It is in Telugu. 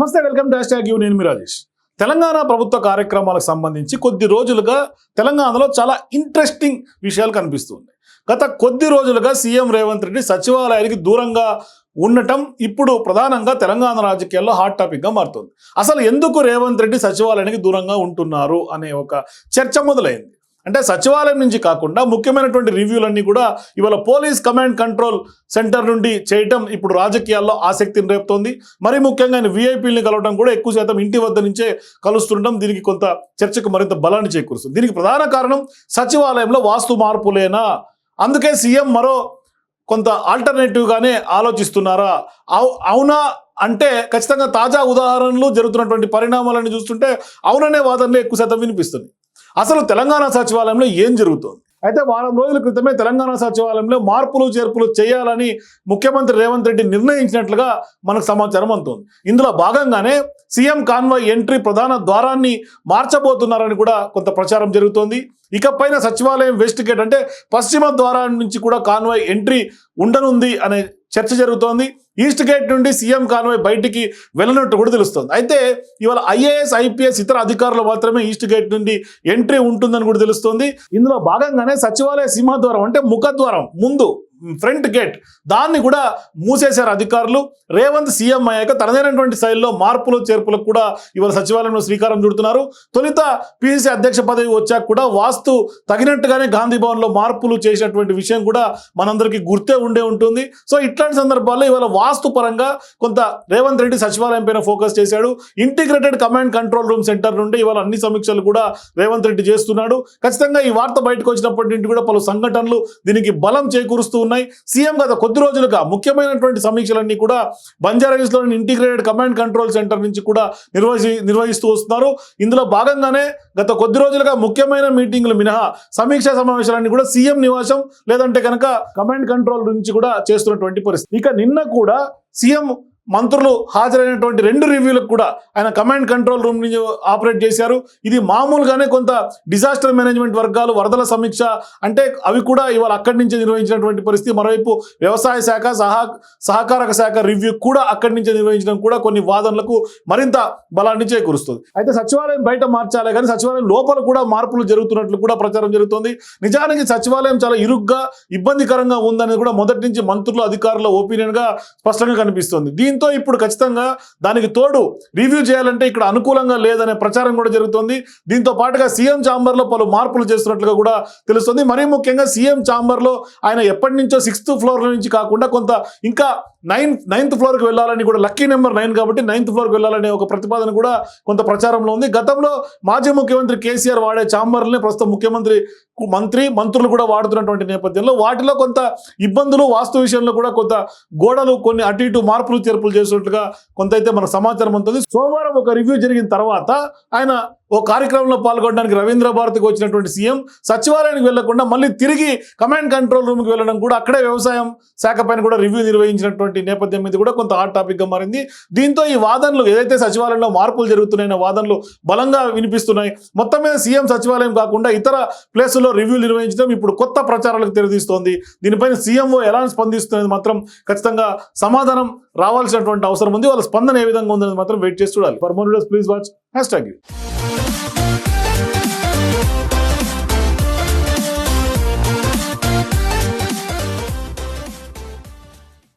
నమస్తే, వెల్కమ్ టు #యూ. నేను మీ రాజేష్. తెలంగాణ ప్రభుత్వ కార్యక్రమాలకు సంబంధించి కొద్ది రోజులుగా తెలంగాణలో చాలా ఇంట్రెస్టింగ్ విషయాలు కనిపిస్తుంది. గత కొద్ది రోజులుగా సీఎం రేవంత్ రెడ్డి సచివాలయానికి దూరంగా ఉండటం ఇప్పుడు ప్రధానంగా తెలంగాణ రాజకీయాల్లో హాట్ టాపిక్గా మారుతుంది. అసలు ఎందుకు రేవంత్ రెడ్డి సచివాలయానికి దూరంగా ఉంటున్నారు అనే ఒక చర్చ మొదలైంది. అంటే సచివాలయం నుంచి కాకుండా ముఖ్యమైనటువంటి రివ్యూలన్నీ కూడా ఇవాళ పోలీస్ కమాండ్ కంట్రోల్ సెంటర్ నుండి చేయటం ఇప్పుడు రాజకీయాల్లో ఆసక్తిని రేపుతోంది. మరి ముఖ్యంగా ఆయన వీఐపీలని కలవడం కూడా ఎక్కువ శాతం ఇంటి వద్ద నుంచే కలుస్తుండడం దీనికి కొంత చర్చకు మరింత బలాన్ని చేకూరుస్తుంది. దీనికి ప్రధాన కారణం సచివాలయంలో వాస్తు మార్పులేనా, అందుకే సీఎం మరో కొంత ఆల్టర్నేటివ్గానే ఆలోచిస్తున్నారా, అవునా అంటే ఖచ్చితంగా తాజా ఉదాహరణలు జరుగుతున్నటువంటి పరిణామాలను చూస్తుంటే అవుననే వాదనలు ఎక్కువ శాతం వినిపిస్తుంది. అసలు తెలంగాణ సచివాలయంలో ఏం జరుగుతోంది? అయితే వారం రోజుల క్రితమే తెలంగాణ సచివాలయంలో మార్పులు చేర్పులు చేయాలని ముఖ్యమంత్రి రేవంత్ రెడ్డి నిర్ణయించినట్లుగా మనకు సమాచారం అందుతుంది. ఇందులో భాగంగానే సీఎం కాన్వాయ్ ఎంట్రీ ప్రధాన ద్వారాన్ని మార్చబోతున్నారని కూడా కొంత ప్రచారం జరుగుతోంది. ఇకపైన సచివాలయం వెస్ట్ గేట్ అంటే పశ్చిమ ద్వారం నుంచి కూడా కాన్వాయ్ ఎంట్రీ ఉండనుంది అనే చర్చ జరుగుతోంది. ఈస్ట్ గేట్ నుండి సీఎం కాన్వాయ్ బయటికి వెళ్ళినట్టు కూడా తెలుస్తుంది. అయితే ఇవాళ ఐఏఎస్ ఐపీఎస్ ఇతర అధికారులు మాత్రమే ఈస్ట్ గేట్ నుండి ఎంట్రీ ఉంటుందని కూడా తెలుస్తుంది. ఇందులో భాగంగానే సచివాలయ సింహద్వారం అంటే ముఖద్వారం ముందు ఫ్రంట్ గేట్ దాన్ని కూడా మూసేశారు అధికారులు. రేవంత్ సీఎం అయ్యాక తనదైనటువంటి శైలిలో మార్పులు చేర్పులకు కూడా ఇవాళ సచివాలయంలో శ్రీకారం చుడుతున్నారు. తొలుత పిసిసి అధ్యక్ష పదవి వచ్చాక కూడా వాస్తు తగినట్టుగానే గాంధీ భవన్లో మార్పులు చేసినటువంటి విషయం కూడా మనందరికీ గుర్తే ఉండే ఉంటుంది. సో ఇట్లాంటి సందర్భాల్లో ఇవాళ వాస్తు పరంగా కొంత రేవంత్ రెడ్డి సచివాలయం పైన ఫోకస్ చేశాడు. Integrated command control room centre నుండి ఇవాళ అన్ని సమీక్షలు కూడా రేవంత్ రెడ్డి చేస్తున్నాడు. ఖచ్చితంగా ఈ వార్త బయటకు వచ్చినప్పటి నుండి కూడా పలు సంఘటనలు దీనికి బలం చేకూరుస్తూ ఉన్నాయి. సీఎం గత కొద్ది రోజులుగా ముఖ్యమైనటువంటి సమీక్షలన్నీ కూడా బంజారాహిల్స్లోని ఇంటిగ్రేటెడ్ కమాండ్ కంట్రోల్ సెంటర్ నుంచి కూడా నిర్వహిస్తూ వస్తున్నారు. ఇందులో భాగంగానే గత కొద్ది రోజులుగా ముఖ్యమైన మీటింగ్లు మినహా సమీక్షా సమావేశాలన్నీ కూడా సీఎం నివాసం లేదంటే కనుక కమాండ్ కంట్రోల్ నుంచి కూడా చేస్తున్నటువంటి పరిస్థితి. ఇక నిన్న కూడా సీఎం మంత్రులు హాజరైనటువంటి 2 రివ్యూలకు కూడా ఆయన కమాండ్ కంట్రోల్ రూమ్ నుంచి ఆపరేట్ చేశారు. ఇది మామూలుగానే కొంత డిజాస్టర్ మేనేజ్మెంట్ వర్గాలు వరదల సమీక్ష అంటే అవి కూడా ఇవాళ అక్కడి నుంచి నిర్వహించినటువంటి పరిస్థితి. మరోవైపు వ్యవసాయ శాఖ సహకారక శాఖ రివ్యూ కూడా అక్కడి నుంచి నిర్వహించడం కూడా కొన్ని వాదనలకు మరింత బలాన్ని చేకూరుస్తుంది. అయితే సచివాలయం బయట మార్చాలే కానీ సచివాలయం లోపల కూడా మార్పులు జరుగుతున్నట్లు కూడా ప్రచారం జరుగుతుంది. నిజానికి సచివాలయం చాలా ఇరుగ్గా ఇబ్బందికరంగా ఉందనేది కూడా మొదటి నుంచి మంత్రులు అధికారుల ఒపీనియన్గా స్పష్టంగా కనిపిస్తుంది. దీంతో ఇప్పుడు ఖచ్చితంగా దానికి తోడు రివ్యూ చేయాలంటే ఇక్కడ అనుకూలంగా లేదనే ప్రచారం కూడా జరుగుతుంది. దీంతో పాటుగా సీఎం ఛాంబర్లో పలు మార్పులు చేస్తున్నట్లుగా కూడా తెలుస్తుంది. మరీ ముఖ్యంగా సీఎం ఛాంబర్లో ఆయన ఎప్పటి నుంచో 6th ఫ్లోర్ నుంచి కాకుండా కొంత ఇంకా 9th ఫ్లోర్కి వెళ్ళాలని కూడా లక్కీ నెంబర్ 9 కాబట్టి 9th ఫ్లోర్కి వెళ్ళాలనే ఒక ప్రతిపాదన కూడా కొంత ప్రచారంలో ఉంది. గతంలో మాజీ ముఖ్యమంత్రి కేసీఆర్ వాడే ఛాంబర్లనే ప్రస్తుతం మంత్రులు కూడా వాడుతున్నటువంటి నేపథ్యంలో వాటిలో కొంత ఇబ్బందులు వాస్తు విషయంలో కూడా కొంత గోడలు కొన్ని అటు ఇటు మార్పులు చేర్పులు చేసినట్లుగా కొంత అయితే మనకు సమాచారం ఉంటుంది. సోమవారం ఒక రివ్యూ జరిగిన తర్వాత ఆయన ఓ కార్యక్రమంలో పాల్గొనడానికి రవీంద్ర భారతికి వచ్చినటువంటి సీఎం సచివాలయానికి వెళ్లకుండా మళ్ళీ తిరిగి కమాండ్ కంట్రోల్ రూమ్కి వెళ్ళడం కూడా అక్కడే వ్యవసాయం శాఖ పైన కూడా రివ్యూ నిర్వహించినటువంటి నేపథ్యం మీద కూడా కొంత హాట్ టాపిక్గా మారింది. దీంతో ఈ వాదనలు ఏదైతే సచివాలయంలో మార్పులు జరుగుతున్నాయన్న వాదనలు బలంగా వినిపిస్తున్నాయి. మొత్తం మీద సీఎం సచివాలయం కాకుండా ఇతర ప్లేసుల్లో రివ్యూ నిర్వహించడం ఇప్పుడు కొత్త ప్రచారాలకు తెరదీస్తోంది. దీనిపైన సీఎంఓ ఎలా స్పందిస్తున్నది మాత్రం ఖచ్చితంగా సమాధానం రావాల్సినటువంటి అవసరం ఉంది. వాళ్ళ స్పందన ఏ విధంగా ఉందనేది మాత్రం వెయిట్ చేసి చూడాలి. For more videos please watch #.